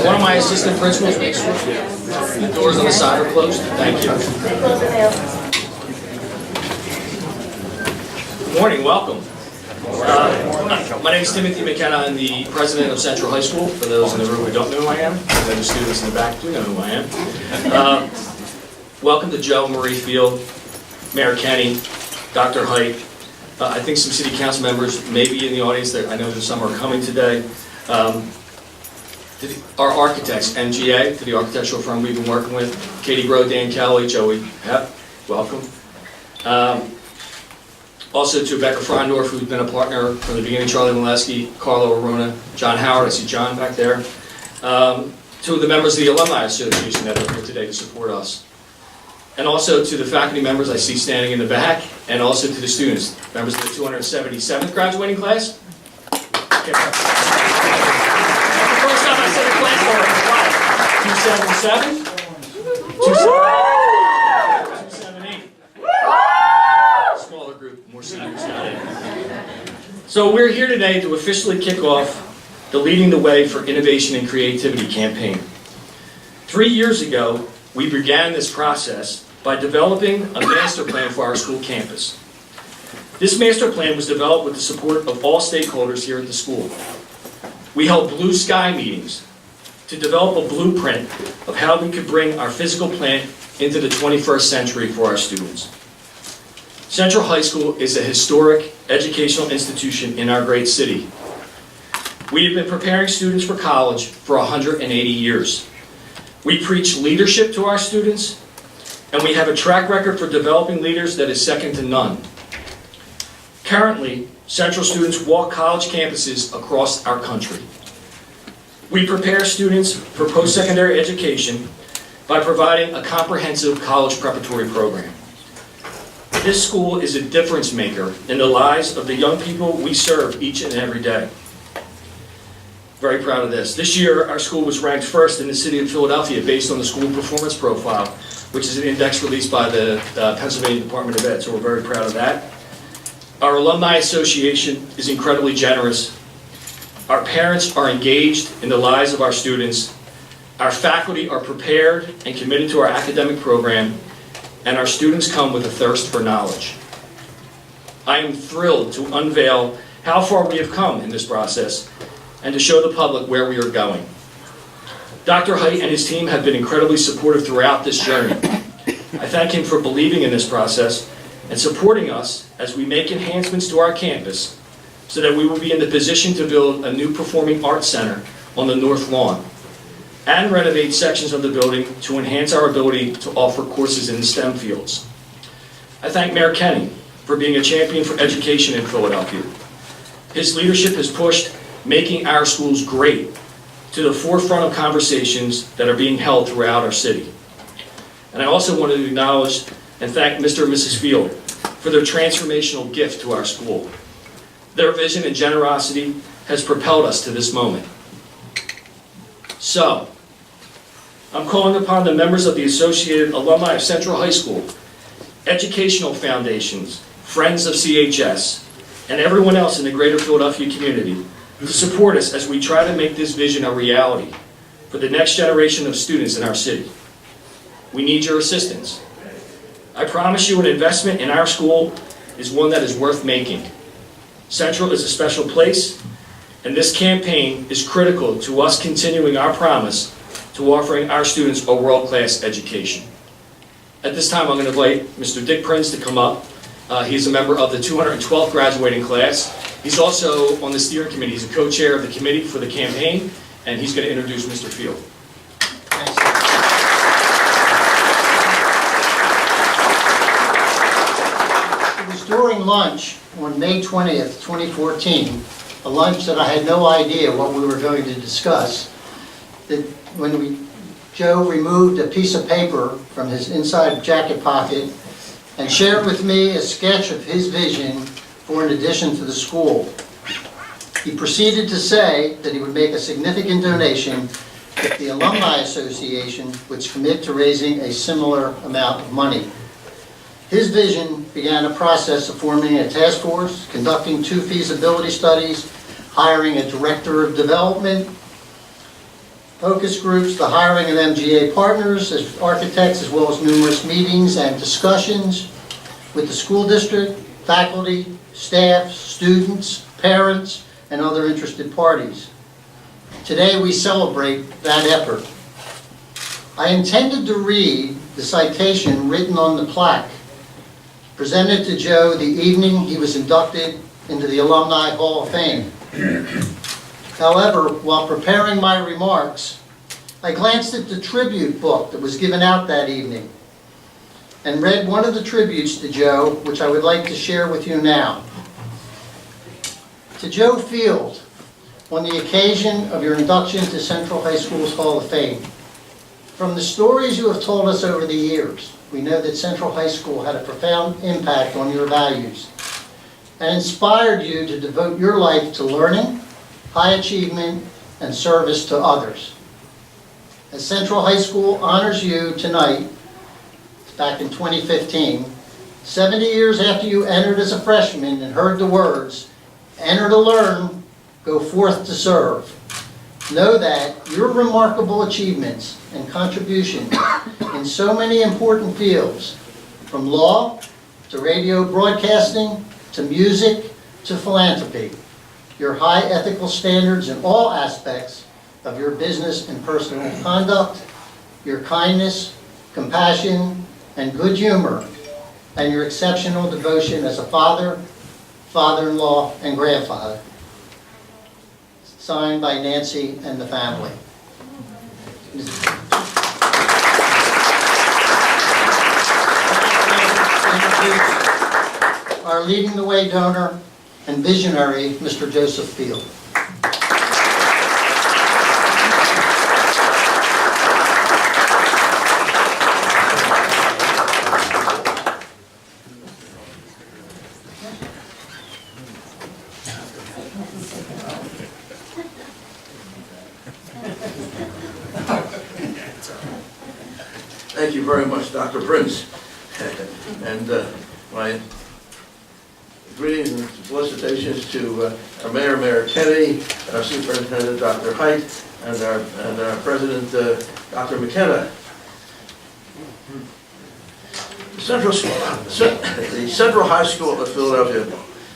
One of my assistant principals makes sure the doors on the side are closed. Thank you. Good morning, welcome. My name is Tim Mckenna. I'm the president of Central High School. For those in the room who don't know who I am, and then the students in the back do know who I am. Welcome to Joe, Marie Field, Mayor Kenny, Dr. Hite. I think some city council members may be in the audience. I know that some are coming today. Our architects, MGA, to the architectural firm we've been working with, Katie Groh, Dan Kelly, Joey Hepp, welcome. Also to Becca Freundorf, who's been a partner from the beginning, Charlie Molesky, Carlo Aruna, John Howard, I see John back there. To the members of the Alumni Association that are here today to support us. And also to the faculty members I see standing in the back, and also to the students, members of the 277th graduating class. Okay. First time I said a class already. 278. Smaller group, more seniors got it. So we're here today to officially kick off the Leading the Way for Innovation and Creativity campaign. 3 years ago, we began this process by developing a master plan for our school campus. This master plan was developed with the support of all stakeholders here at the school. We held blue sky meetings to develop a blueprint of how we could bring our physical plant into the 21st century for our students. Central High School is a historic educational institution in our great city. We have been preparing students for college for 180 years. We preach leadership to our students, and we have a track record for developing leaders that is second to none. Currently, Central students walk college campuses across our country. We prepare students for post-secondary education by providing a comprehensive college preparatory program. This school is a difference maker in the lives of the young people we serve each and every day. Very proud of this. This year, our school was ranked first in the city of Philadelphia based on the school performance profile, which is an index released by the Pennsylvania Department of Ed, so we're very proud of that. Our Alumni Association is incredibly generous. Our parents are engaged in the lives of our students. Our faculty are prepared and committed to our academic program, and our students come with a thirst for knowledge. I am thrilled to unveil how far we have come in this process and to show the public where we are going. Dr. Hite and his team have been incredibly supportive throughout this journey. I thank him for believing in this process and supporting us as we make enhancements to our campus so that we will be in the position to build a new performing arts center on the north lawn and renovate sections of the building to enhance our ability to offer courses in the STEM fields. I thank Mayor Kenny for being a champion for education in Philadelphia. His leadership has pushed making our schools great to the forefront of conversations that are being held throughout our city. And I also want to acknowledge and thank Mr. and Mrs. Field for their transformational gift to our school. Their vision and generosity has propelled us to this moment. So, I'm calling upon the members of the Associated Alumni of Central High School, educational foundations, friends of CHS, and everyone else in the greater Philadelphia community to support us as we try to make this vision a reality for the next generation of students in our city. We need your assistance. I promise you an investment in our school is one that is worth making. Central is a special place, and this campaign is critical to us continuing our promise to offering our students a world-class education. At this time, I'm going to invite Mr. Dick Prince to come up. He's a member of the 212th graduating class. He's also on the steering committee. He's a co-chair of the committee for the campaign, and he's going to introduce Mr. Field. Thanks. It was during lunch on May 20th, 2014, a lunch that I had no idea what we were going to discuss, that when Joe removed a piece of paper from his inside jacket pocket and shared with me a sketch of his vision for an addition to the school. He proceeded to say that he would make a significant donation if the Alumni Association would commit to raising a similar amount of money. His vision began a process of forming a task force, conducting 2 feasibility studies, hiring a director of development, focus groups, the hiring of MGA partners as architects, as well as numerous meetings and discussions with the school district, faculty, staff, students, parents, and other interested parties. Today we celebrate that effort. I intended to read the citation written on the plaque presented to Joe the evening he was inducted into the Alumni Hall of Fame. However, while preparing my remarks, I glanced at the tribute book that was given out that evening and read one of the tributes to Joe, which I would like to share with you now. To Joe Field, on the occasion of your induction to Central High School's Hall of Fame. From the stories you have told us over the years, we know that Central High School had a profound impact on your values and inspired you to devote your life to learning, high achievement, and service to others. As Central High School honors you tonight, back in 2015, 70 years after you entered as a freshman and heard the words, "Enter to learn, go forth to serve." Know that your remarkable achievements and contributions in so many important fields, from law to radio broadcasting to music to philanthropy, your high ethical standards in all aspects of your business and personal conduct, your kindness, compassion, and good humor, and your exceptional devotion as a father, father-in-law, and grandfather. Signed by Nancy and the family. Introduce our leading the way donor and visionary, Mr. Joseph Field. Thank you very much, Dr. Prince. And my greetings and felicitations to our Mayor, Mayor Kennedy, our Superintendent, Dr. Hite, and our President, Dr. McKenna. The Central High School of Philadelphia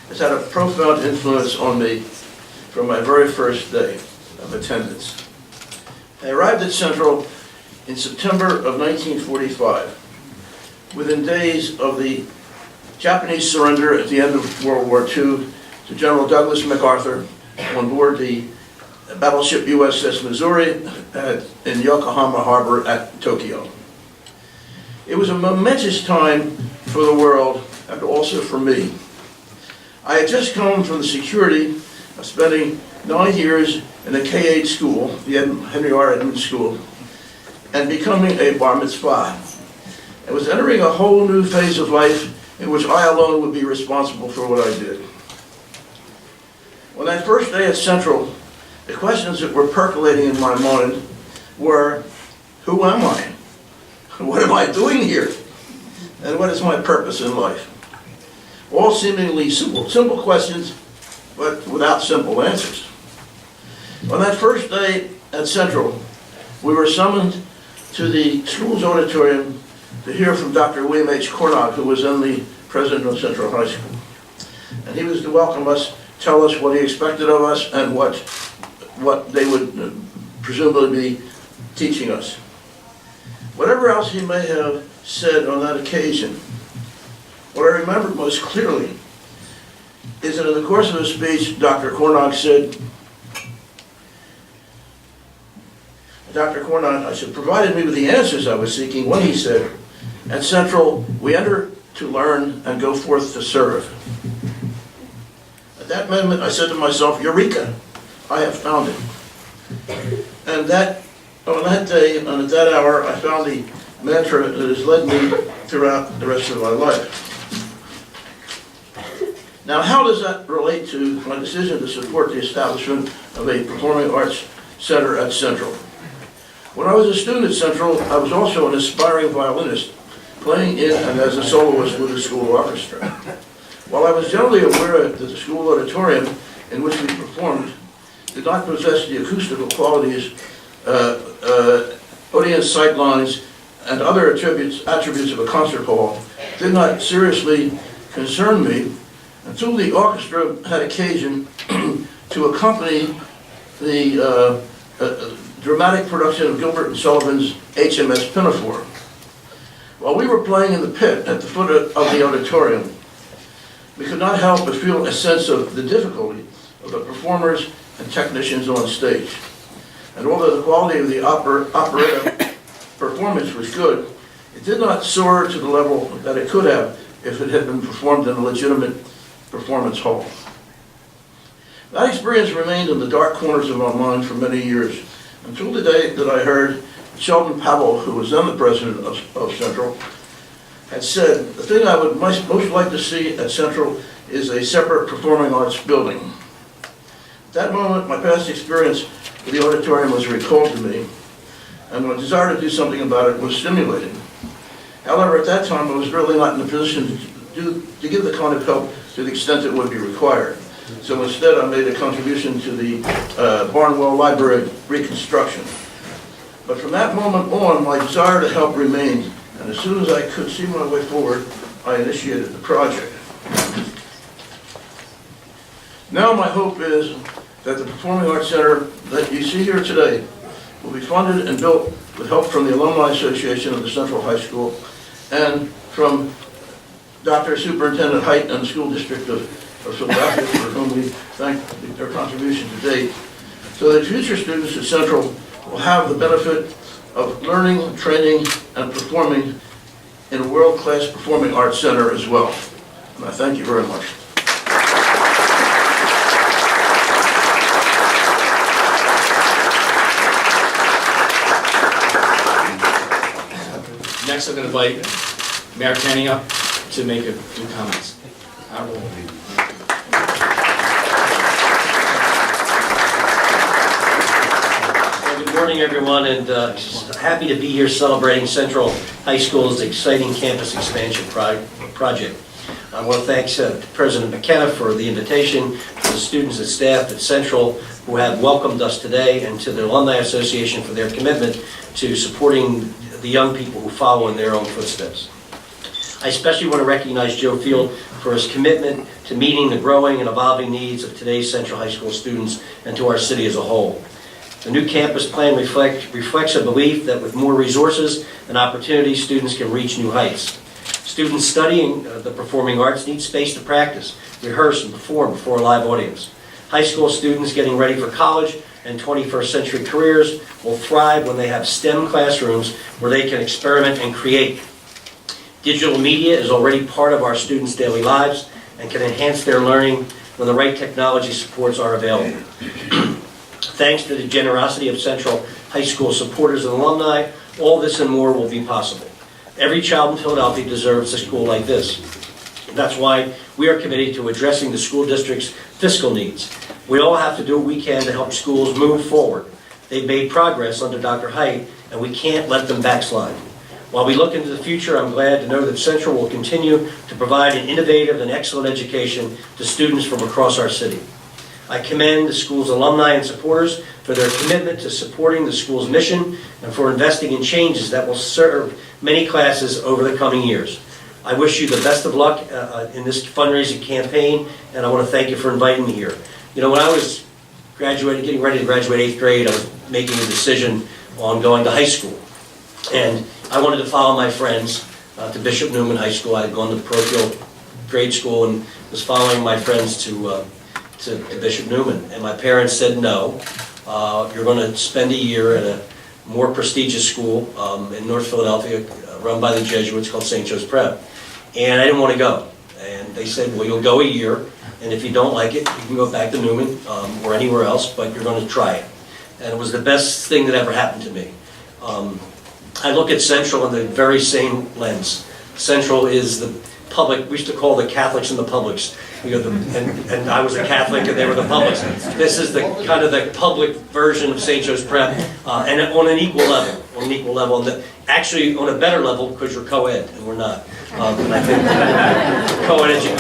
has had a profound influence on me from my very first day of attendance. I arrived at Central in September of 1945, within days of the Japanese surrender at the end of World War II to General Douglas MacArthur on board the battleship USS Missouri in Yokohama Harbor at Tokyo. It was a momentous time for the world and also for me. I had just come from the security of spending 9 years in the K-8 school, the Henry R. Edmonds School, and becoming a bar mitzvah. I was entering a whole new phase of life in which I alone would be responsible for what I did. On that first day at Central, the questions that were percolating in my mind were, who am I? What am I doing here? And what is my purpose in life? All seemingly simple questions, but without simple answers. On that first day at Central, we were summoned to the school's auditorium to hear from Dr. William H. Cornog, who was then the president of Central High School. And he was to welcome us, tell us what he expected of us, and what they would presumably be teaching us. Whatever else he may have said on that occasion, what I remember most clearly is that in the course of his speech, Dr. Cornog said, I said, provided me with the answers I was seeking when he said, at Central, we enter to learn and go forth to serve. At that moment, I said to myself, Eureka, I have found it. And on that day, and at that hour, I found the mantra that has led me throughout the rest of my life. Now, how does that relate to my decision to support the establishment of a performing arts center at Central? When I was a student at Central, I was also an aspiring violinist playing in and as a soloist with the school orchestra. While I was generally aware that the school auditorium in which we performed did not possess the acoustical qualities, audience sightlines, and other attributes of a concert hall, did not seriously concern me until the orchestra had occasion to accompany the dramatic production of Gilbert and Sullivan's HMS Pinafore. While we were playing in the pit at the foot of the auditorium, we could not help but feel a sense of the difficulty of the performers and technicians on stage. And although the quality of the operetta performance was good, it did not soar to the level that it could have if it had been performed in a legitimate performance hall. That experience remained in the dark corners of my mind for many years, until the day that I heard Sheldon Powell, who was then the president of Central, had said, "The thing I would most like to see at Central is a separate performing arts building." At that moment, my past experience with the auditorium was recalled to me, and my desire to do something about it was stimulated. However, at that time, I was really not in a position to give the kind of help to the extent it would be required. So instead, I made a contribution to the Barnwell Library reconstruction. But from that moment on, my desire to help remained, and as soon as I could see my way forward, I initiated the project. Now my hope is that the Performing Arts Center that you see here today will be funded and built with help from the Alumni Association of the Central High School and from Dr. Superintendent Hite and the School District of Philadelphia, for whom we thank their contribution to date, so that future students at Central will have the benefit of learning, training, and performing in a world-class performing arts center as well. And I thank you very much. Next, I'm going to invite Mayor Kenny up to make a few comments. Good morning, everyone, and happy to be here celebrating Central High School's exciting campus expansion project. I want to thank President McKenna for the invitation, to the students and staff at Central who have welcomed us today, and to the Alumni Association for their commitment to supporting the young people who follow in their own footsteps. I especially want to recognize Joe Field for his commitment to meeting the growing and evolving needs of today's Central High School students and to our city as a whole. The new campus plan reflects a belief that with more resources and opportunities, students can reach new heights. Students studying the performing arts need space to practice, rehearse, and perform before a live audience. High school students getting ready for college and 21st century careers will thrive when they have STEM classrooms where they can experiment and create. Digital media is already part of our students' daily lives and can enhance their learning when the right technology supports are available. Thanks to the generosity of Central High School supporters and alumni, all this and more will be possible. Every child in Philadelphia deserves a school like this. That's why we are committed to addressing the school district's fiscal needs. We all have to do what we can to help schools move forward. They've made progress under Dr. Hite, and we can't let them backslide. While we look into the future, I'm glad to know that Central will continue to provide an innovative and excellent education to students from across our city. I commend the school's alumni and supporters for their commitment to supporting the school's mission and for investing in changes that will serve many classes over the coming years. I wish you the best of luck in this fundraising campaign, and I want to thank you for inviting me here. You know, when I was getting ready to graduate 8th grade, I was making a decision on going to high school. And I wanted to follow my friends to Bishop Newman High School. I had gone to parochial grade school and was following my friends to Bishop Newman. And my parents said, no, you're going to spend a year at a more prestigious school in North Philadelphia run by the Jesuits called St. Joe's Prep. And I didn't want to go. And they said, well, you'll go a year, and if you don't like it, you can go back to Newman or anywhere else, but you're going to try it. And it was the best thing that ever happened to me. I look at Central in the very same lens. Central is the public, we used to call the Catholics and the publics. And I was a Catholic and they were the publics. This is the kind of the public version of St. Joe's Prep, and on an equal level. actually on a better level because you're co-ed and we're not. And I think co-ed education.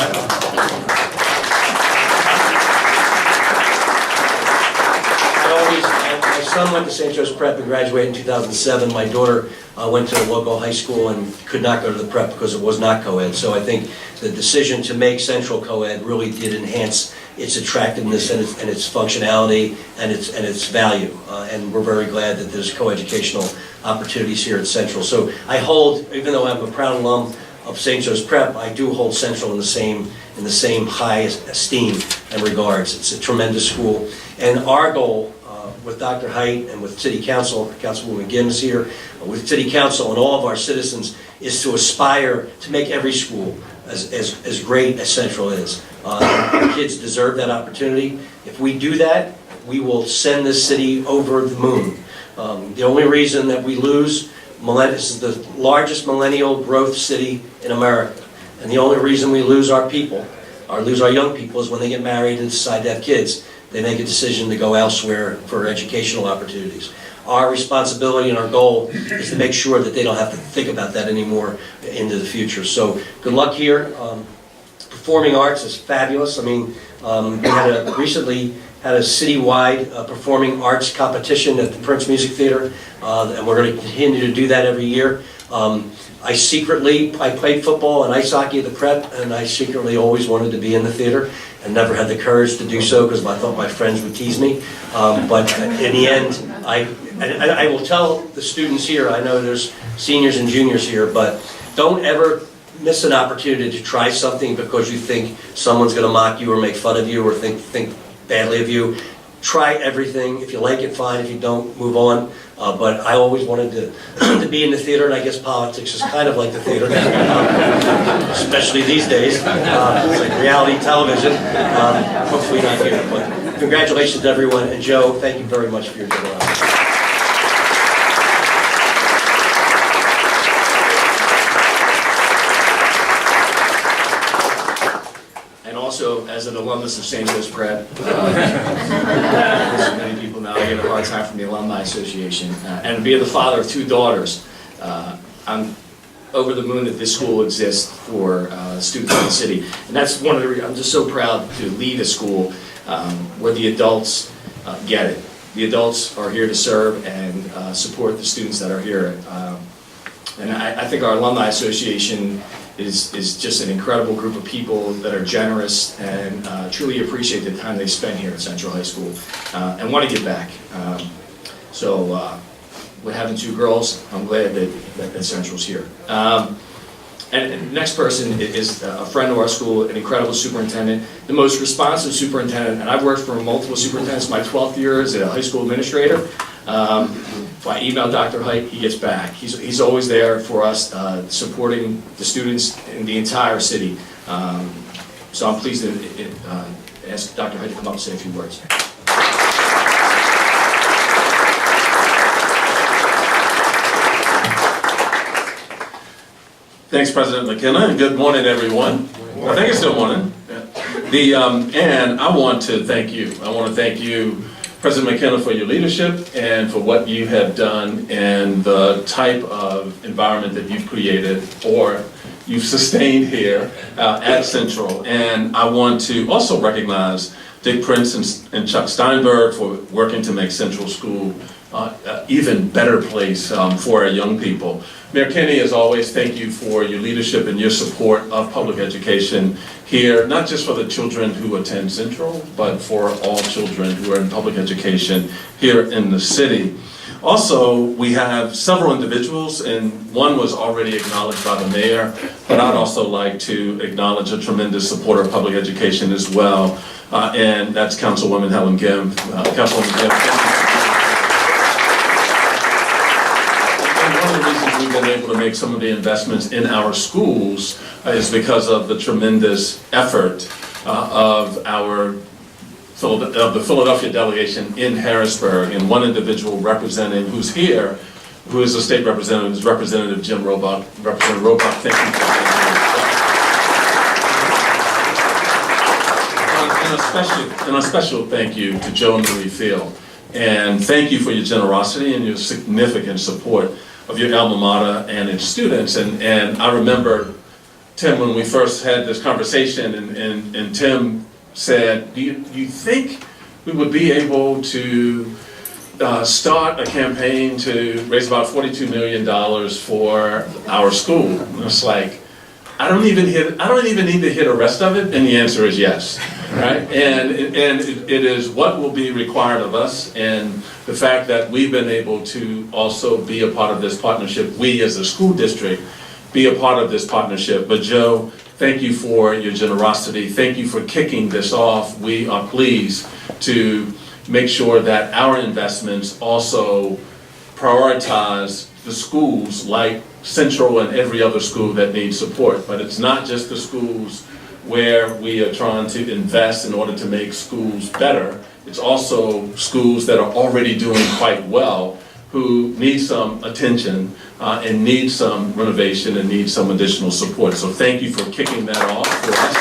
My son went to St. Joe's Prep and graduated in 2007. My daughter went to a local high school and could not go to the prep because it was not co-ed. So I think the decision to make Central co-ed really did enhance its attractiveness and its functionality and its value. And we're very glad that there's co-educational opportunities here at Central. So I hold, even though I'm a proud alum of St. Joe's Prep, I do hold Central in the same high esteem and regards. It's a tremendous school. And our goal with Dr. Hite and with City Council, Councilwoman Gims here, with City Council and all of our citizens, is to aspire to make every school as great as Central is. Our kids deserve that opportunity. If we do that, we will send this city over the moon. The only reason that we lose, this is the largest millennial growth city in America, and the only reason we lose our people, or lose our young people, is when they get married and decide to have kids. They make a decision to go elsewhere for educational opportunities. Our responsibility and our goal is to make sure that they don't have to think about that anymore into the future. So good luck here. Performing arts is fabulous. I mean, we recently had a citywide performing arts competition at the Prince Music Theater, and we're going to continue to do that every year. I played football and ice hockey at the prep, and I secretly always wanted to be in the theater and never had the courage to do so because I thought my friends would tease me. But in the end, I will tell the students here, I know there's seniors and juniors here, but don't ever miss an opportunity to try something because you think someone's going to mock you or make fun of you or think badly of you. Try everything. If you like it, fine. If you don't, move on. But I always wanted to be in the theater, and I guess politics is kind of like the theater, especially these days. It's like reality television. Hopefully not here. But congratulations to everyone. And Joe, thank you very much for your generosity. Also, as an alumnus of St. Joe's Prep, as many people know, I get a hard time from the Alumni Association. And being the father of 2 daughters, I'm over the moon that this school exists for students in the city. And that's one of the reasons I'm just so proud to lead a school where the adults get it. The adults are here to serve and support the students that are here. And I think our Alumni Association is just an incredible group of people that are generous and truly appreciate the time they spend here at Central High School and want to give back. So with having 2 girls, I'm glad that Central's here. And the next person is a friend of our school, an incredible superintendent, the most responsive superintendent, and I've worked for multiple superintendents. My 12th year as a high school administrator. If I email Dr. Hite, he gets back. He's always there for us, supporting the students in the entire city. So I'm pleased to ask Dr. Hite to come up and say a few words. Thanks, President McKenna, and good morning, everyone. I think it's still morning. Yeah. And I want to thank you. I want to thank you, President McKenna, for your leadership and for what you have done and the type of environment that you've created or you've sustained here at Central. And I want to also recognize Dick Prince and Chuck Steinberg for working to make Central School an even better place for our young people. Mayor Kenny, as always, thank you for your leadership and your support of public education here, not just for the children who attend Central, but for all children who are in public education here in the city. Also, we have several individuals, and one was already acknowledged by the mayor, but I'd also like to acknowledge a tremendous supporter of public education as well, and that's Councilwoman Helen Gim. Councilwoman Gim, thank you. One of the reasons we've been able to make some of the investments in our schools is because of the tremendous effort of the Philadelphia delegation in Harrisburg, and one individual representing who's here, who is a state representative, is Representative Jim Roebuck. Representative Roebuck, thank you for being here. And a special thank you to Joe Marie Field. And thank you for your generosity and your significant support of your alma mater and its students. And I remember, Tim, when we first had this conversation, and Tim said, do you think we would be able to start a campaign to raise about $42 million for our school? And it's like, I don't even need to hear the rest of it, and the answer is yes, right? And it is what will be required of us, and the fact that we've been able to also be a part of this partnership, we as a school district, be a part of this partnership. But Joe, thank you for your generosity. Thank you for kicking this off. We are pleased to make sure that our investments also prioritize the schools like Central and every other school that needs support. But it's not just the schools where we are trying to invest in order to make schools better. It's also schools that are already doing quite well, who need some attention and need some renovation and need some additional support. So thank you for kicking that off for us.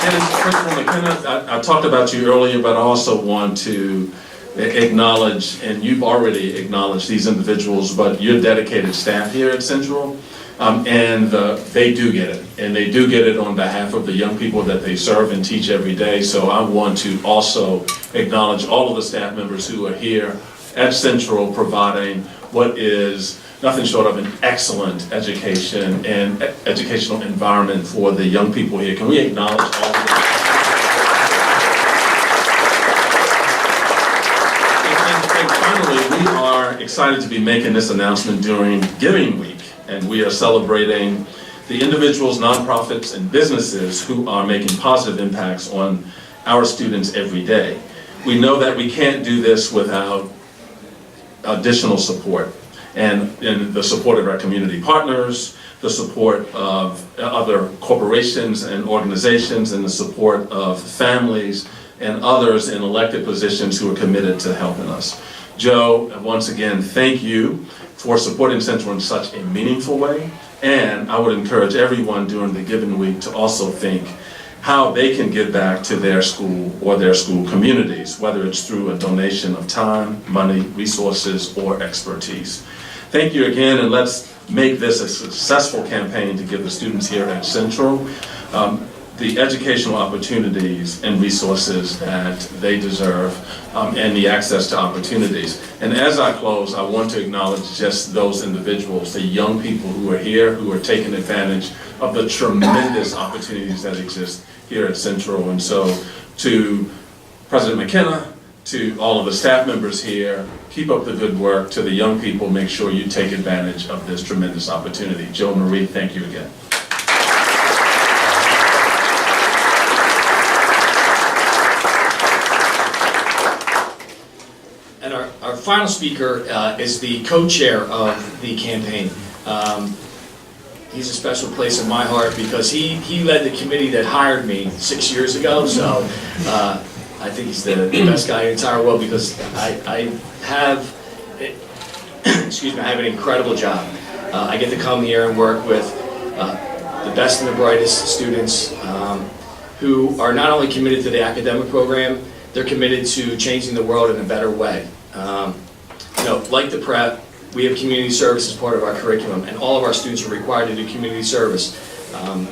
And Principal McKenna, I talked about you earlier, but I also want to acknowledge, and you've already acknowledged these individuals, but your dedicated staff here at Central, and they do get it. And they do get it on behalf of the young people that they serve and teach every day. So I want to also acknowledge all of the staff members who are here at Central providing what is nothing short of an excellent education and educational environment for the young people here. Can we acknowledge all of them? And finally, we are excited to be making this announcement during Giving Week, and we are celebrating the individuals, nonprofits, and businesses who are making positive impacts on our students every day. We know that we can't do this without additional support, and the support of our community partners, the support of other corporations and organizations, and the support of families and others in elected positions who are committed to helping us. Joe, once again, thank you for supporting Central in such a meaningful way, and I would encourage everyone during the Giving Week to also think how they can give back to their school or their school communities, whether it's through a donation of time, money, resources, or expertise. Thank you again, and let's make this a successful campaign to give the students here at Central the educational opportunities and resources that they deserve, and the access to opportunities. And as I close, I want to acknowledge just those individuals, the young people who are here, who are taking advantage of the tremendous opportunities that exist here at Central. And so to President McKenna, to all of the staff members here, keep up the good work. To the young people, make sure you take advantage of this tremendous opportunity. Joe Marie, thank you again. And our final speaker is the co-chair of the campaign. He's a special place in my heart because he led the committee that hired me 6 years ago. So I think he's the best guy in the entire world because I have, excuse me, I have an incredible job. I get to come here and work with the best and the brightest students who are not only committed to the academic program, they're committed to changing the world in a better way. You know, like the prep, we have community service as part of our curriculum, and all of our students are required to do community service.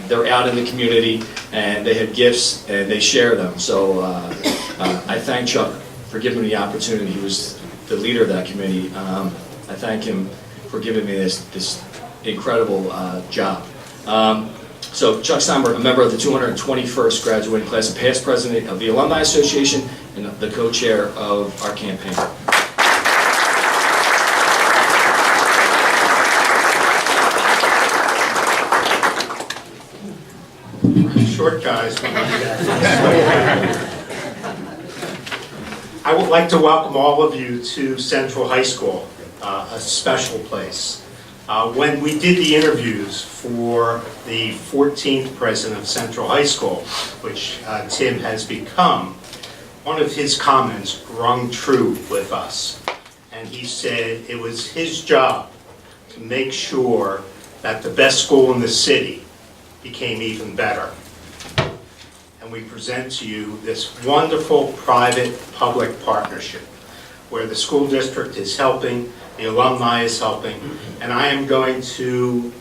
They're out in the community, and they have gifts, and they share them. So I thank Chuck for giving me the opportunity. He was the leader of that committee. I thank him for giving me this incredible job. So Chuck Steinberg, a member of the 221st graduating class, a past president of the Alumni Association, and the co-chair of our campaign. Short guys. I would like to welcome all of you to Central High School, a special place. When we did the interviews for the 14th president of Central High School, which Tim has become, one of his comments rung true with us. And he said it was his job to make sure that the best school in the city became even better. And we present to you this wonderful private-public partnership. where the school district is helping, the alumni is helping, and I am going to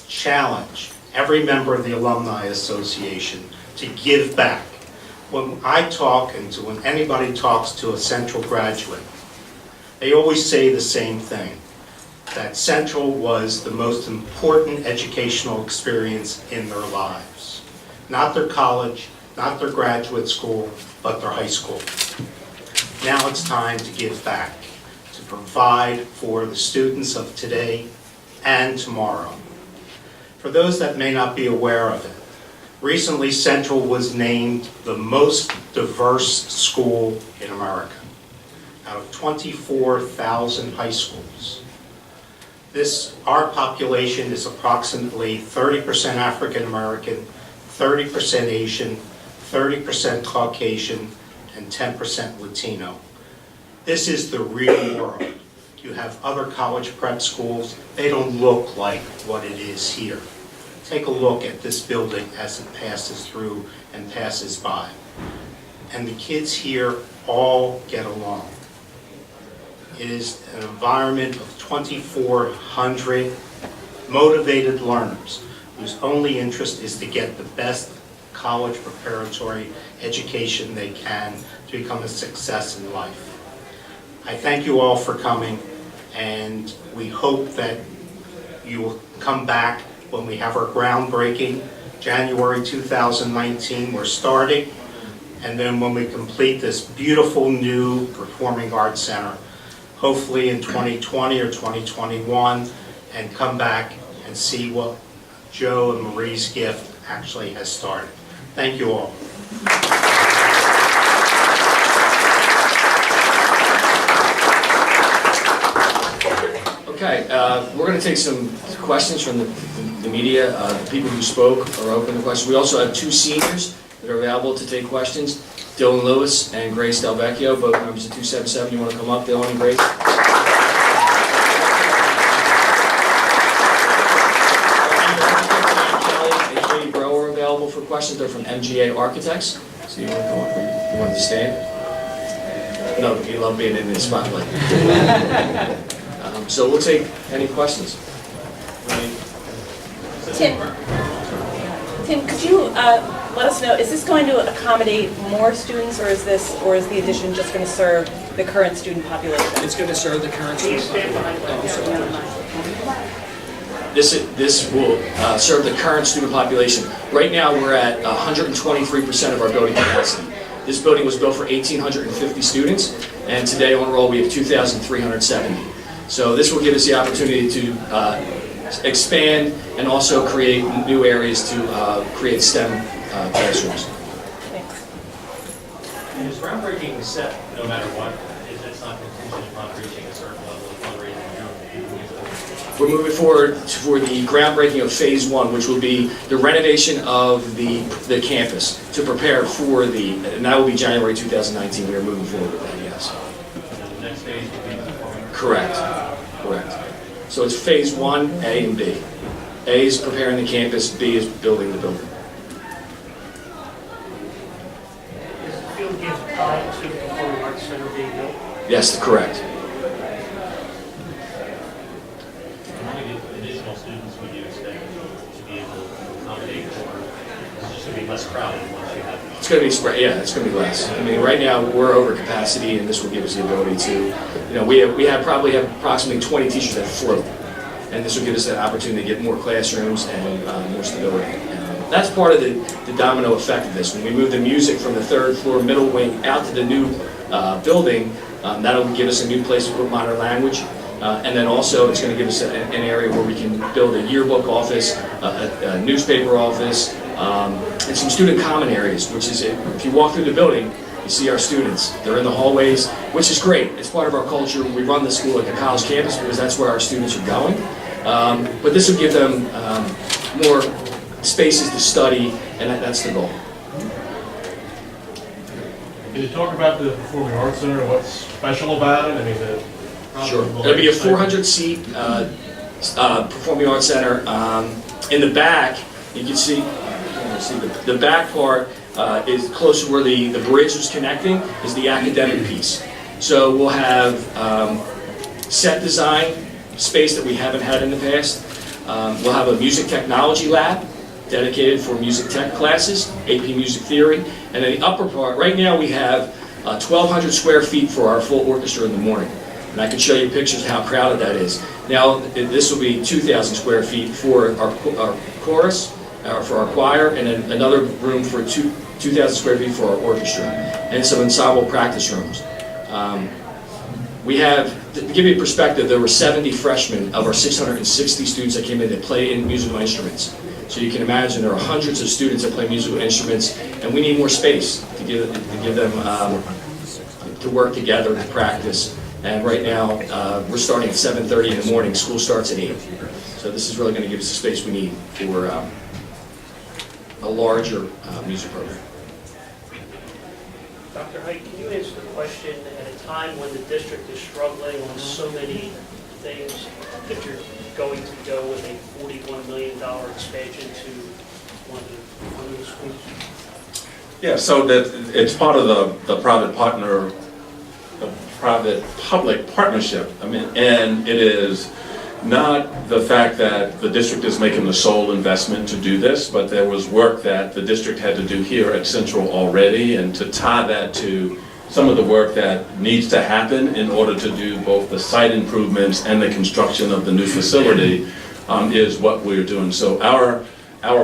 challenge every member of the Alumni Association to give back. When I talk and when anybody talks to a Central graduate, they always say the same thing, that Central was the most important educational experience in their lives. Not their college, not their graduate school, but their high school. Now it's time to give back, to provide for the students of today and tomorrow. For those that may not be aware of it, recently Central was named the most diverse school in America, out of 24,000 high schools. Our population is approximately 30% African American, 30% Asian, 30% Caucasian, and 10% Latino. This is the real world. You have other college prep schools, they don't look like what it is here. Take a look at this building as it passes through and passes by. And the kids here all get along. It is an environment of 2,400 motivated learners whose only interest is to get the best college preparatory education they can to become a success in life. I thank you all for coming, and we hope that you will come back when we have our groundbreaking, January 2019, we're starting, and then when we complete this beautiful new Performing Arts Center, hopefully in 2020 or 2021, and come back and see what Joe and Marie's gift actually has started. Thank you all. Okay, we're going to take some questions from the media. The people who spoke are open to questions. We also have two seniors that are available to take questions, Dylan Lewis and Grace Delvecchio, both members of 277. You want to come up, Dylan and Grace? Kelly and Katie Bro are available for questions. They're from MGA Architects. So you want to come up? You want to stand? No, you love being in the spotlight. So we'll take any questions. Tim, could you let us know, is this going to accommodate more students, or is the addition just going to serve the current student population? It's going to serve the current student population. This will serve the current student population. Right now we're at 123% of our building capacity. This building was built for 1,850 students, and today on roll we have 2,370. So this will give us the opportunity to expand and also create new areas to create STEM classrooms. Thanks. And is groundbreaking set no matter what? It's not contingent upon reaching a certain level of fundraising? We're moving forward for the groundbreaking of phase one, which will be the renovation of the campus to prepare for and that will be January 2019. We are moving forward with that, yes. And the next phase will be performing. Correct. So it's phase one, A and B. A is preparing the campus, B is building the building. Is the field gift tied to the Performing Arts Center being built? Yes, correct. How many additional students would you expect to be able to accommodate for? It's just going to be less crowded once you have. It's going to be spread. Yeah, it's going to be less. I mean, right now we're over capacity, and this will give us the ability to, we probably have approximately 20 teachers that float, and this will give us an opportunity to get more classrooms and more stability. That's part of the domino effect of this. When we move the music from the third floor middle wing out to the new building, that'll give us a new place to put modern language. And then also it's going to give us an area where we can build a yearbook office, a newspaper office, and some student common areas, which is, if you walk through the building, you see our students. They're in the hallways, which is great. It's part of our culture. We run the school like a college campus because that's where our students are going. But this will give them more spaces to study, and that's the goal. Can you talk about the Performing Arts Center and what's special about it? I mean, Sure. It'll be a 400-seat Performing Arts Center. In the back, you can see the back part is close to where the bridge is connecting, is the academic piece. So we'll have set design space that we haven't had in the past. We'll have a music technology lab dedicated for music tech classes, AP Music Theory. And in the upper part, right now we have 1,200 square feet for our full orchestra in the morning. And I can show you pictures of how crowded that is. Now, this will be 2,000 square feet for our chorus, for our choir, and then another room for 2,000 square feet for our orchestra, and some ensemble practice rooms. We have, to give you a perspective, there were 70 freshmen of our 660 students that came in that play in musical instruments. So you can imagine there are hundreds of students that play musical instruments, and we need more space to give them to work together and practice. And right now, we're starting at 7:30 in the morning. School starts at 8. So this is really going to give us the space we need for a larger music program. Dr. Hite, can you answer the question at a time when the district is struggling on so many things, if you're going to go with a $41 million expansion to one of the schools? Yeah, so that it's part of the private-public partnership. I mean, and it is not the fact that the district is making the sole investment to do this, but there was work that the district had to do here at Central already, and to tie that to some of the work that needs to happen in order to do both the site improvements and the construction of the new facility is what we're doing. So our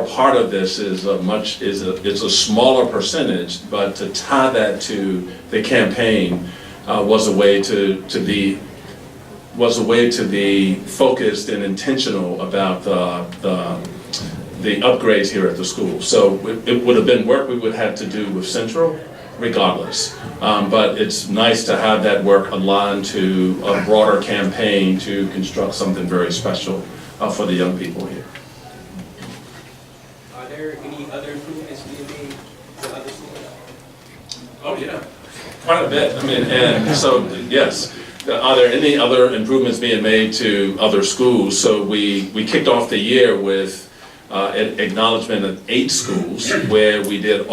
part of this is it's a smaller percentage, but to tie that to the campaign was a way to be focused and intentional about the upgrades here at the school. So it would have been work we would have to do with Central regardless. But it's nice to have that work aligned to a broader campaign to construct something very special for the young people here. Are there any other improvements being made to other schools? Oh, yeah, quite a bit. I mean, and so, yes. Are there any other improvements being made to other schools? So we kicked off the year with an acknowledgement of 8 schools where we redid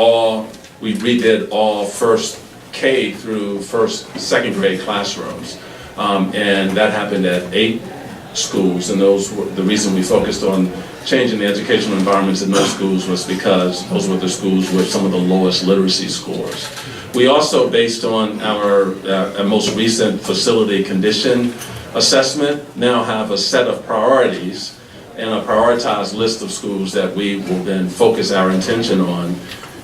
all first K through second grade classrooms. And that happened at 8 schools, and those were the reason we focused on changing the educational environments in those schools was because those were the schools with some of the lowest literacy scores. We also, based on our most recent facility condition assessment, now have a set of priorities and a prioritized list of schools that we will then focus our intention on.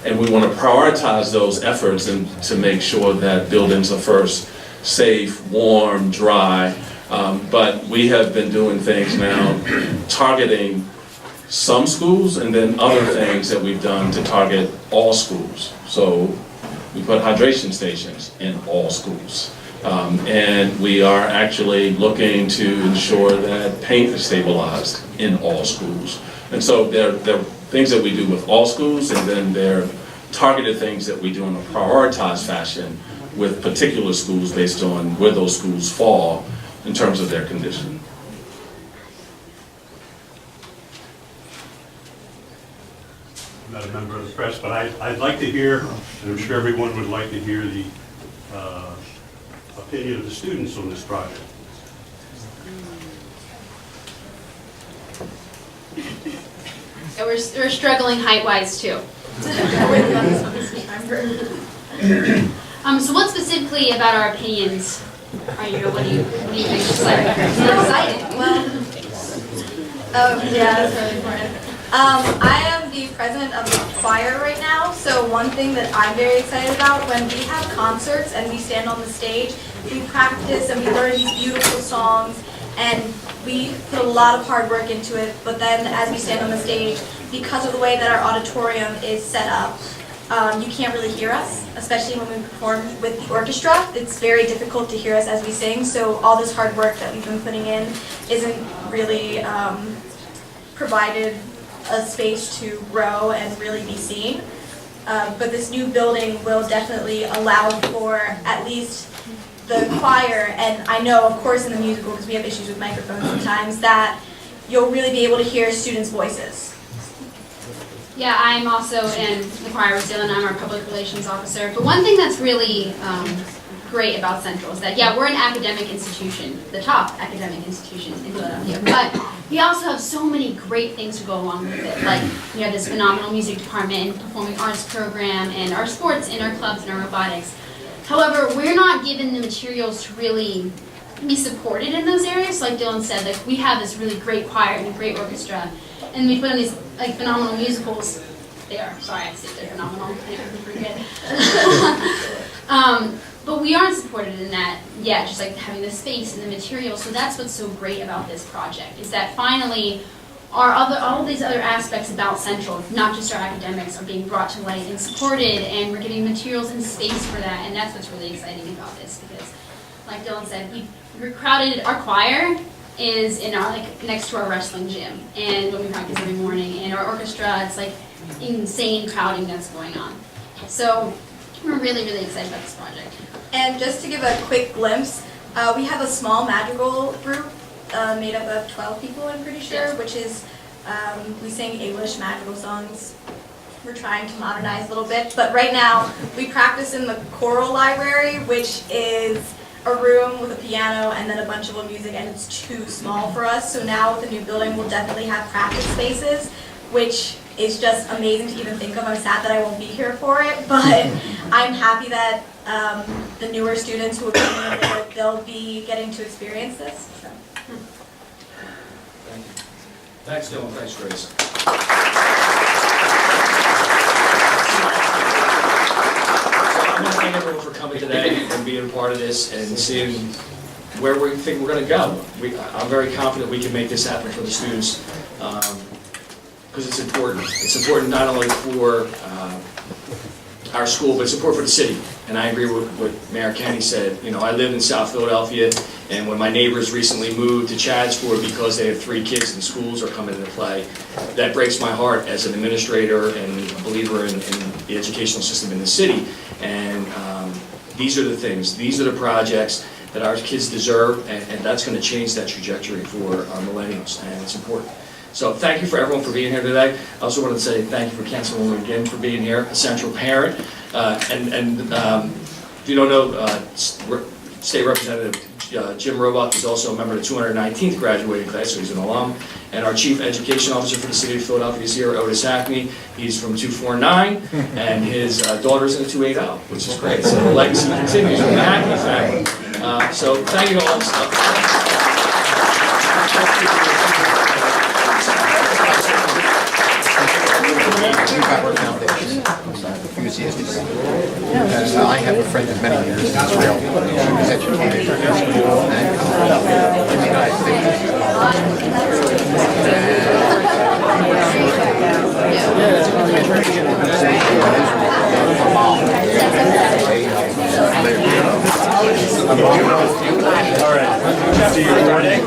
And we want to prioritize those efforts and to make sure that buildings are first safe, warm, dry. But we have been doing things now targeting some schools and then other things that we've done to target all schools. So we put hydration stations in all schools. And we are actually looking to ensure that paint is stabilized in all schools. And so there are things that we do with all schools, and then there are targeted things that we do in a prioritized fashion with particular schools based on where those schools fall in terms of their condition. I'm not a member of the press, but I'd like to hear, and I'm sure everyone would like to hear the opinion of the students on this project. Yeah, we're struggling height-wise too. So what specifically about our opinions are you, what do you think? Just like, so excited. Well, yeah, that's really important. I am the president of the choir right now, so one thing that I'm very excited about, when we have concerts and we stand on the stage, we practice and we learn these beautiful songs, and we put a lot of hard work into it, but then as we stand on the stage, because of the way that our auditorium is set up, you can't really hear us, especially when we perform with the orchestra. It's very difficult to hear us as we sing, so all this hard work that we've been putting in isn't really provided a space to grow and really be seen. But this new building will definitely allow for at least the choir, and I know, of course, in the musical, because we have issues with microphones sometimes, that you'll really be able to hear students' voices. Yeah, I'm also in the choir with Dylan. I'm our public relations officer. But one thing that's really great about Central is that, yeah, we're an academic institution, the top academic institution in Philadelphia, but we also have so many great things to go along with it. Like, we have this phenomenal music department and performing arts program and our sports and our clubs and our robotics. However, we're not given the materials to really be supported in those areas. Like Dylan said, like, we have this really great choir and a great orchestra, and we put on these like phenomenal musicals. They are, sorry, I said they're phenomenal. They're pretty good. But we aren't supported in that yet, just like having the space and the material. So that's what's so great about this project, is that finally all these other aspects about Central, not just our academics, are being brought to light and supported, and we're getting materials and space for that, and that's what's really exciting about this, because like Dylan said, we're crowded. Our choir is in our, like, next to our wrestling gym, and when we practice every morning, and our orchestra, it's like insane crowding that's going on. So we're really, really excited about this project. And just to give a quick glimpse, we have a small madrigal group made up of 12 people, I'm pretty sure, which is, we sing English madrigal songs. We're trying to modernize a little bit, but right now we practice in the choral library, which is a room with a piano and then a bunch of music, and it's too small for us. So now with the new building, we'll definitely have practice spaces, which is just amazing to even think of. I'm sad that I won't be here for it, but I'm happy that the newer students who are coming in, they'll be getting to experience this. So. Thanks, Dylan. Thanks, Grace. I want to thank everyone for coming today and being a part of this and seeing where we think we're going to go. I'm very confident we can make this happen for the students, because it's important. It's important not only for our school, but it's important for the city. And I agree with what Mayor Kenny said. You know, I live in South Philadelphia, and when my neighbors recently moved to Chadsport because they have 3 kids and schools are coming into play, that breaks my heart as an administrator and a believer in the educational system in the city. And these are the things, these are the projects that our kids deserve, and that's going to change that trajectory for our millennials, and it's important. So thank you for everyone for being here today. I also wanted to say thank you for Councilwoman again for being here, a Central parent. If you don't know, State Representative Jim Roebuck is also a member of the 219th graduating class, so he's an alum. And our Chief Education Officer for the City of Philadelphia is here, Otis Hackney. He's from 249, and his daughter's in the 280, which is great. So the legacy continues from the Hackney family. So thank you all. I have a friend of many years in Israel who was educated in school, and I All right. See you morning.